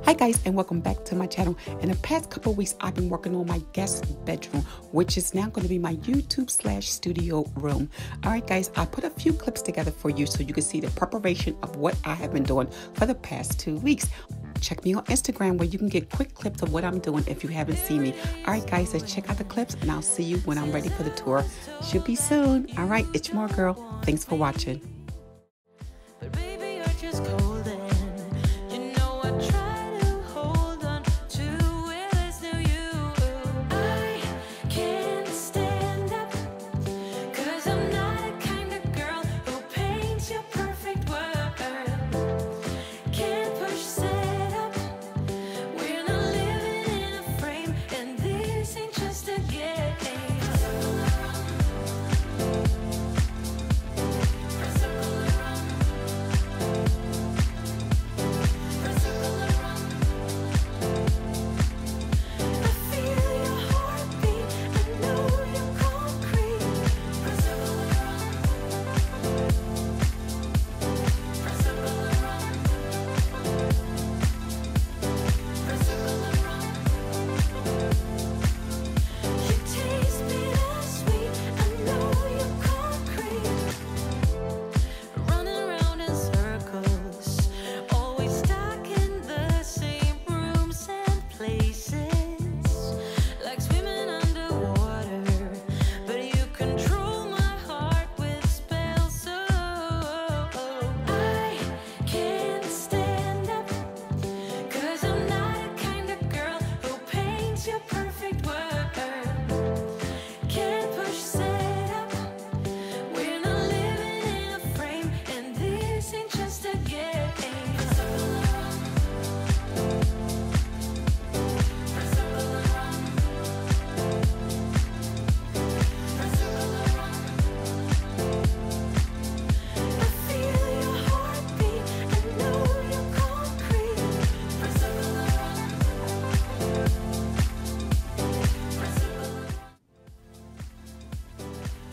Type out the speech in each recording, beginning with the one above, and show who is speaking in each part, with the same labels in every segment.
Speaker 1: Hi guys, and welcome back to my channel. In the past couple of weeks I've been working on my guest bedroom, which is now going to be my YouTube/studio room. Alright guys, I put a few clips together for you so you can see the preparation of what I have been doing for the past 2 weeks. Check me on Instagram where you can get quick clips of what I'm doing if you haven't seen me. Alright guys, let's check out the clips and I'll see you when I'm ready for the tour. Should be soon. Alright, it's Mooregirl. Thanks for watching.
Speaker 2: But baby, you're just golden. You know I try to hold on to where there's no you. I can't stand up, 'cause I'm not the kind of girl who paints your perfect world. Can't push set up, we're not living in a frame, and this ain't just a game.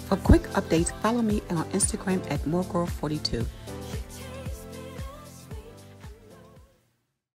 Speaker 1: For quick updates, follow me on Instagram at Mooregirl42.